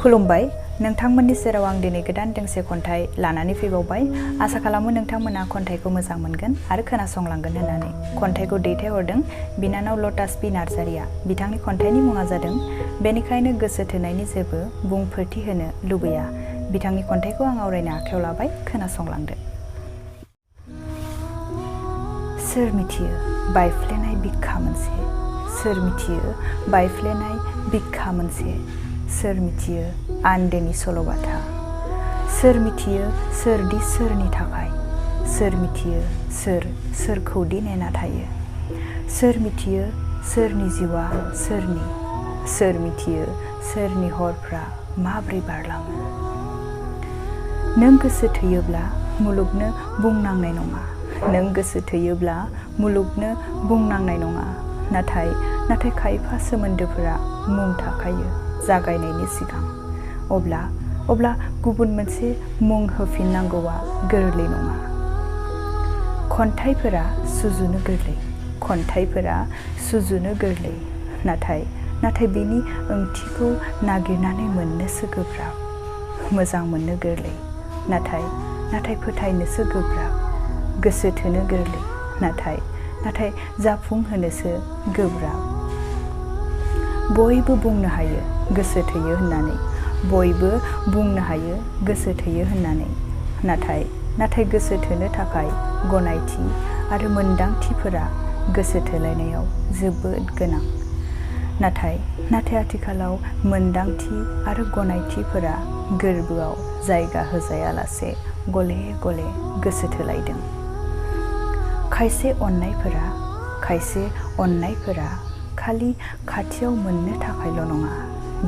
खुलुमबाय नोंथांमोननि सेराव आं दिनै गोदान दोंसे खन्थाइ लानानै फैबावबाय आसा खालामो नोंथांमोना खन्थाइखौ मोजां मोनगोन आरो खोनासंलांगोन होननानै खन्थाइखौ दैथायहरदों बिनानाव लटास बि नार्जारिया बिथांनि खन्थाइनि मुङा जादों बेनिखायनो गोसो थोनायनि जेबो बुंफोरथि होनो लुबैया बिथांनि खन्थाइखौ आं आवरायनो आखायाव लाबाय खोनासंलांदो सोर मिथियो बायफ्लेनाय बिखा मोनसे सोर मिथियो बायफ्लेनाय बिखा मोनसे सोर मिथियो आन्दोनि सल'बाथा सोर मिथियो सोरदि सोरनि थाखाय सोर मिथियो सोर सोरखौदि नेना थायो सोर मिथियो सोरनि जिउआ सोरनि सोर मिथियो सोरनि हरफ्रा माब्रै बारलाङो नों गोसो थोयोब्ला मुलुगनो बुंनांनाय नङा नों गोसो थोयोब्ला मुलुगनो बुंनांनाय नङा नाथाय खायफा सोमोन्दोफोरा मुं थाखायो जागायनायनि सिगां अब्ला गुबुन मोनसे मुं होफिननांगौआ गोरलै नङा खन्थाइफोरा सुजुनो गोरलै नाथाय बिनि ओंथिखौ नागिरनानै मोननोसो गोब्राब मोजां मोननो गोरलै नाथाय फोथायनोसो गोब्राब गोसो थोनो गोरलै नाथाय जाफुंहोनोसो गोब्राब बयबो बुंनो हायो गोसो थोयो होननानै बयबो बुंनो हायो गोसो थोयो होननानै नाथाय गोसो थोनो थाखाय गनायथि आरो मोनदांथिफोरा गोसो थोलायनायाव जोबोद गोनां नाथाय आथिखालाव मोनदांथि आरो गनायथिफोरा गोरबोआव जायगा होजायालासे गले गले गोसो थोलायदों खायसे अननायफोरा खालि खाथियाव मोननो थाखायल' नङा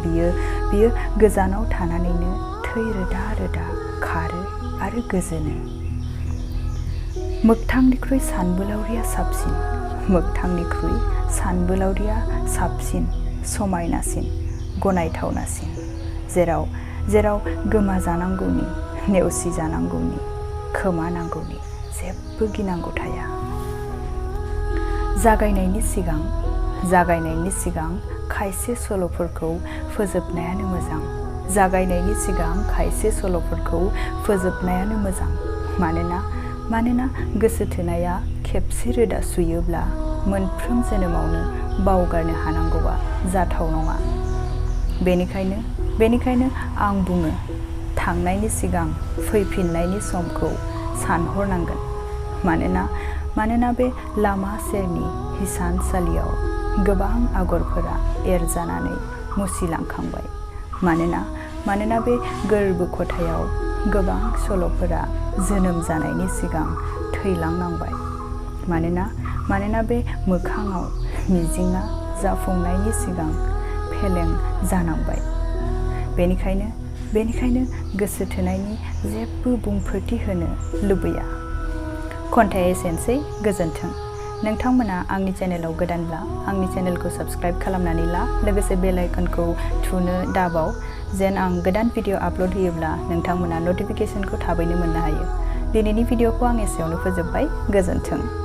बियो गोजानाव थानानैनो थै रोदा खारो आरो गोजोनो मोगथांनिख्रुइ सानबोलावरिया साबसिन समायनासिन गनायथावनासिन जेराव गोमाजानांगौनि नेवसिजानांगौनि खोमानांगौनि जेबो गिनांगौ थाया जागायनायनि सिगां खायसे सल'फोरखौ फोजोबनायानो मोजां मानोना गोसो थोनाया खेबसे रोदा सुयोब्ला मोनफ्रोम जोनोमावनो बावगारनो हानांगौआ जाथाव नङा बेनिखायनो आं बुङो थांनायनि सिगां फैफिननायनि समखौ सानहरनांगोन मानोना बे लामा सेरनि हिसानसालियाव गोबां आगरफोरा एरजानानै मुसिलांखांबाय मानोना बे गोरबो खथायाव गोबां सल'फोरा जोनोम जानायनि सिगां थैलांनांबाय मानोना बे मोखाङाव मिजिङा जाफुंनायनि सिगां फेलें जानांबाय बेनिखायनो गोसो थोनायनि जेबो बुंफोरथि होनो लुबैया खन्थाइया एसेनोसै गोजोन्थों नोंथांमोना आंनि चेनेलाव गोदानब्ला आंनि चेनेलखौ साबस्क्राइब खालामनानै ला लोगोसे बेल आइकनखौ थुनो दाबाव जेन आं गोदान भिडिअ आपल'ड होयोब्ला नोंथांमोना नटिफिकेशनखौ थाबैनो मोननो हायो दिनैनि भिडिअखौ आं एसेयावनो फोजोबबाय गोजोन्थों